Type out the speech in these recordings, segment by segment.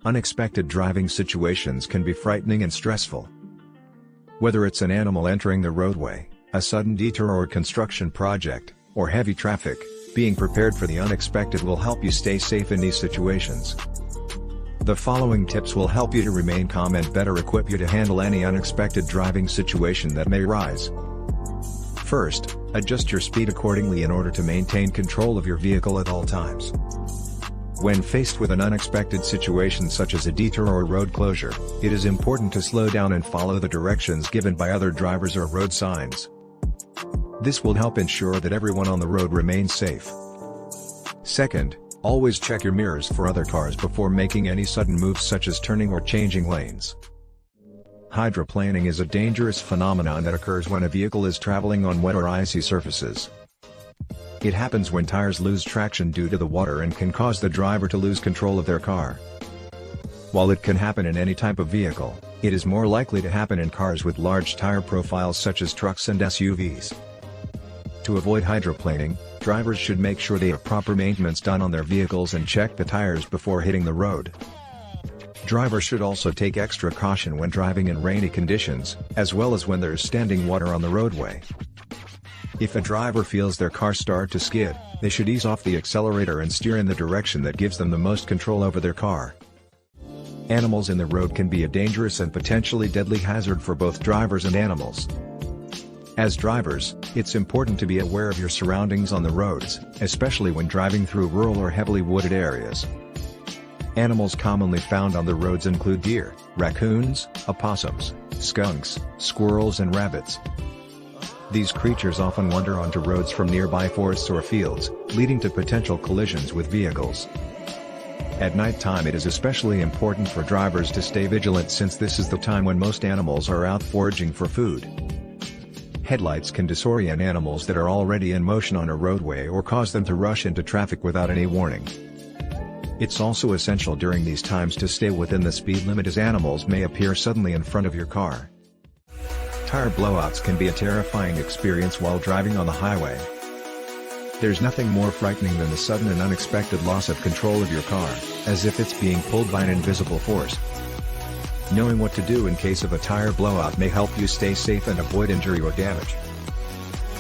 Unexpected driving situations can be frightening and stressful. Whether it's an animal entering the roadway, a sudden detour or construction project, or heavy traffic, being prepared for the unexpected will help you stay safe in these situations. The following tips will help you to remain calm and better equip you to handle any unexpected driving situation that may arise. First, adjust your speed accordingly in order to maintain control of your vehicle at all times. When faced with an unexpected situation such as a detour or road closure, it is important to slow down and follow the directions given by other drivers or road signs. This will help ensure that everyone on the road remains safe. Second, always check your mirrors for other cars before making any sudden moves such as turning or changing lanes. Hydroplaning is a dangerous phenomenon that occurs when a vehicle is traveling on wet or icy surfaces. It happens when tires lose traction due to the water and can cause the driver to lose control of their car. While it can happen in any type of vehicle, it is more likely to happen in cars with large tire profiles such as trucks and SUVs. To avoid hydroplaning, drivers should make sure they have proper maintenance done on their vehicles and check the tires before hitting the road. Drivers should also take extra caution when driving in rainy conditions, as well as when there is standing water on the roadway. If a driver feels their car start to skid, they should ease off the accelerator and steer in the direction that gives them the most control over their car. Animals in the road can be a dangerous and potentially deadly hazard for both drivers and animals. As drivers, it's important to be aware of your surroundings on the roads, especially when driving through rural or heavily wooded areas. Animals commonly found on the roads include deer, raccoons, opossums, skunks, squirrels and rabbits. These creatures often wander onto roads from nearby forests or fields, leading to potential collisions with vehicles. At nighttime it is especially important for drivers to stay vigilant since this is the time when most animals are out foraging for food. Headlights can disorient animals that are already in motion on a roadway or cause them to rush into traffic without any warning. It's also essential during these times to stay within the speed limit as animals may appear suddenly in front of your car. Tire blowouts can be a terrifying experience while driving on the highway. There's nothing more frightening than the sudden and unexpected loss of control of your car, as if it's being pulled by an invisible force. Knowing what to do in case of a tire blowout may help you stay safe and avoid injury or damage.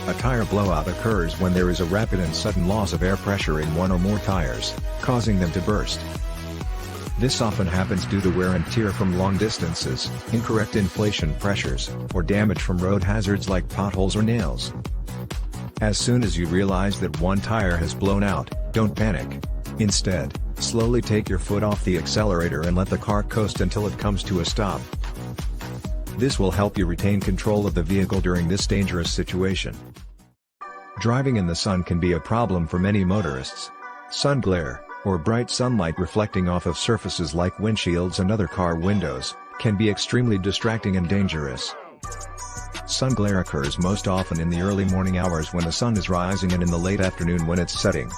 A tire blowout occurs when there is a rapid and sudden loss of air pressure in one or more tires, causing them to burst. This often happens due to wear and tear from long distances, incorrect inflation pressures, or damage from road hazards like potholes or nails. As soon as you realize that one tire has blown out, don't panic. Instead, slowly take your foot off the accelerator and let the car coast until it comes to a stop. This will help you retain control of the vehicle during this dangerous situation. Driving in the sun can be a problem for many motorists. Sun glare, or bright sunlight reflecting off of surfaces like windshields and other car windows, can be extremely distracting and dangerous. Sun glare occurs most often in the early morning hours when the sun is rising and in the late afternoon when it's setting.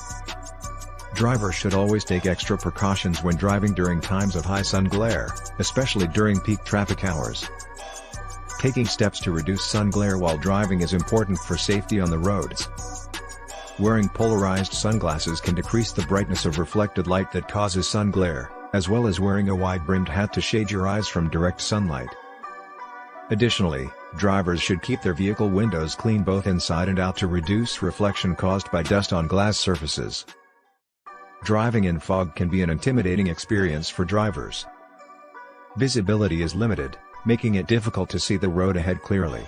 Drivers should always take extra precautions when driving during times of high sun glare, especially during peak traffic hours. Taking steps to reduce sun glare while driving is important for safety on the roads. Wearing polarized sunglasses can decrease the brightness of reflected light that causes sun glare, as well as wearing a wide-brimmed hat to shade your eyes from direct sunlight. Additionally, drivers should keep their vehicle windows clean both inside and out to reduce reflection caused by dust on glass surfaces. Driving in fog can be an intimidating experience for drivers. Visibility is limited, making it difficult to see the road ahead clearly.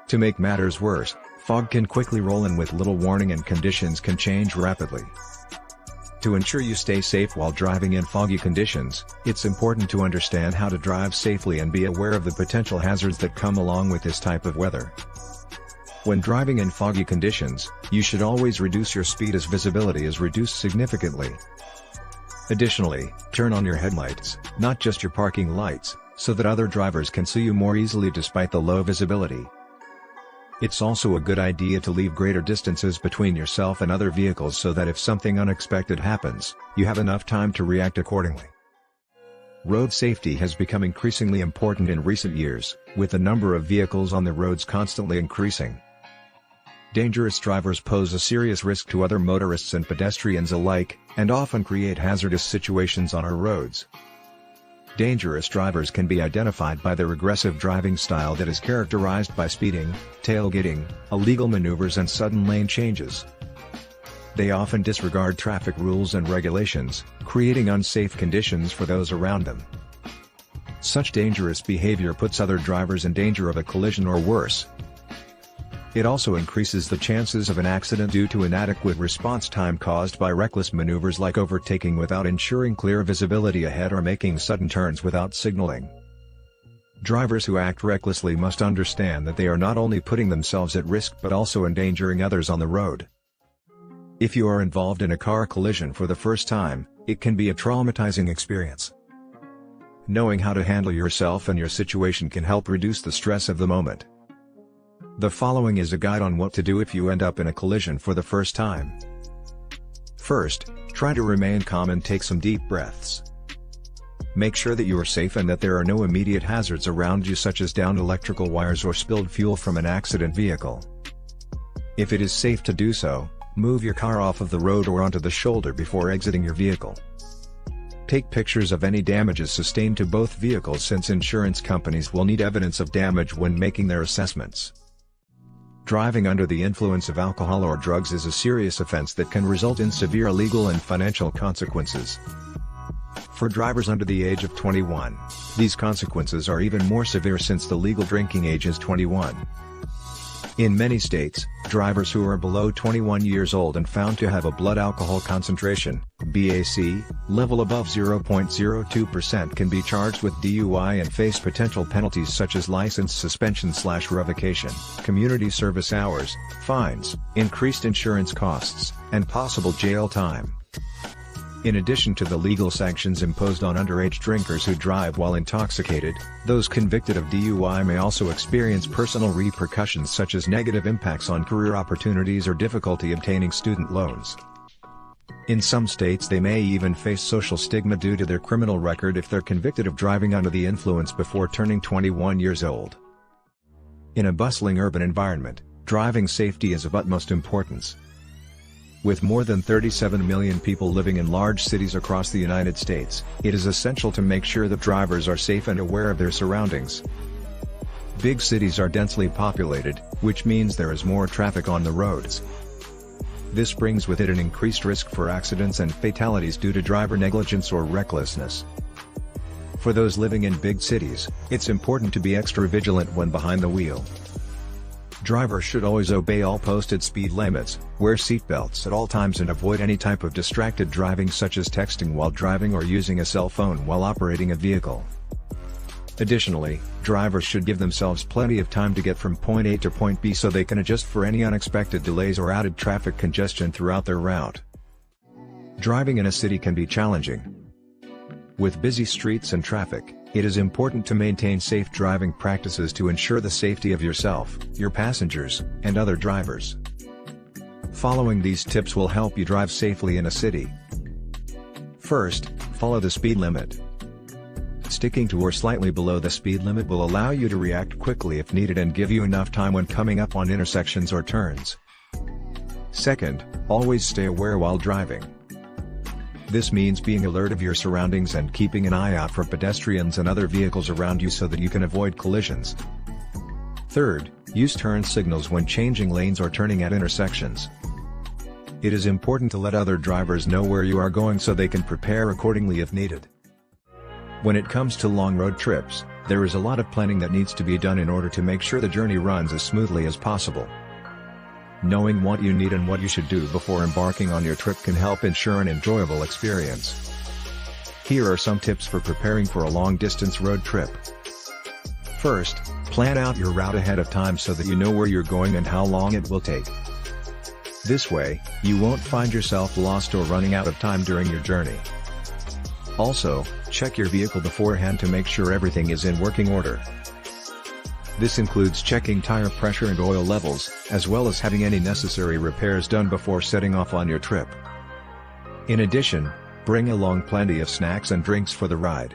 To make matters worse, fog can quickly roll in with little warning and conditions can change rapidly. To ensure you stay safe while driving in foggy conditions, it's important to understand how to drive safely and be aware of the potential hazards that come along with this type of weather. When driving in foggy conditions, you should always reduce your speed as visibility is reduced significantly. Additionally, turn on your headlights, not just your parking lights, so that other drivers can see you more easily despite the low visibility. It's also a good idea to leave greater distances between yourself and other vehicles so that if something unexpected happens, you have enough time to react accordingly. Road safety has become increasingly important in recent years, with the number of vehicles on the roads constantly increasing. Dangerous drivers pose a serious risk to other motorists and pedestrians alike, and often create hazardous situations on our roads. Dangerous drivers can be identified by their aggressive driving style that is characterized by speeding, tailgating, illegal maneuvers and sudden lane changes. They often disregard traffic rules and regulations, creating unsafe conditions for those around them. Such dangerous behavior puts other drivers in danger of a collision or worse. It also increases the chances of an accident due to inadequate response time caused by reckless maneuvers like overtaking without ensuring clear visibility ahead or making sudden turns without signaling. Drivers who act recklessly must understand that they are not only putting themselves at risk but also endangering others on the road. If you are involved in a car collision for the first time, it can be a traumatizing experience. Knowing how to handle yourself and your situation can help reduce the stress of the moment. The following is a guide on what to do if you end up in a collision for the first time. First, try to remain calm and take some deep breaths. Make sure that you are safe and that there are no immediate hazards around you such as downed electrical wires or spilled fuel from an accident vehicle. If it is safe to do so, move your car off of the road or onto the shoulder before exiting your vehicle. Take pictures of any damages sustained to both vehicles since insurance companies will need evidence of damage when making their assessments. Driving under the influence of alcohol or drugs is a serious offense that can result in severe legal and financial consequences. For drivers under the age of 21, these consequences are even more severe since the legal drinking age is 21. In many states, drivers who are below 21 years old and found to have a blood alcohol concentration (BAC) level above 0.02% can be charged with DUI and face potential penalties such as license suspension/revocation, community service hours, fines, increased insurance costs, and possible jail time. In addition to the legal sanctions imposed on underage drinkers who drive while intoxicated, those convicted of DUI may also experience personal repercussions such as negative impacts on career opportunities or difficulty obtaining student loans. In some states they may even face social stigma due to their criminal record if they're convicted of driving under the influence before turning 21 years old. In a bustling urban environment, driving safety is of utmost importance. With more than 37 million people living in large cities across the United States, it is essential to make sure that drivers are safe and aware of their surroundings. Big cities are densely populated, which means there is more traffic on the roads. This brings with it an increased risk for accidents and fatalities due to driver negligence or recklessness. For those living in big cities, it's important to be extra vigilant when behind the wheel. Drivers should always obey all posted speed limits, wear seatbelts at all times and avoid any type of distracted driving such as texting while driving or using a cell phone while operating a vehicle. Additionally, drivers should give themselves plenty of time to get from point A to point B so they can adjust for any unexpected delays or added traffic congestion throughout their route. Driving in a city can be challenging. With busy streets and traffic, it is important to maintain safe driving practices to ensure the safety of yourself, your passengers, and other drivers. Following these tips will help you drive safely in a city. First, follow the speed limit. Sticking to or slightly below the speed limit will allow you to react quickly if needed and give you enough time when coming up on intersections or turns. Second, always stay aware while driving. This means being alert of your surroundings and keeping an eye out for pedestrians and other vehicles around you so that you can avoid collisions. Third, use turn signals when changing lanes or turning at intersections. It is important to let other drivers know where you are going so they can prepare accordingly if needed. When it comes to long road trips, there is a lot of planning that needs to be done in order to make sure the journey runs as smoothly as possible. Knowing what you need and what you should do before embarking on your trip can help ensure an enjoyable experience. Here are some tips for preparing for a long-distance road trip. First, plan out your route ahead of time so that you know where you're going and how long it will take. This way, you won't find yourself lost or running out of time during your journey. Also, check your vehicle beforehand to make sure everything is in working order. This includes checking tire pressure and oil levels, as well as having any necessary repairs done before setting off on your trip. In addition, bring along plenty of snacks and drinks for the ride.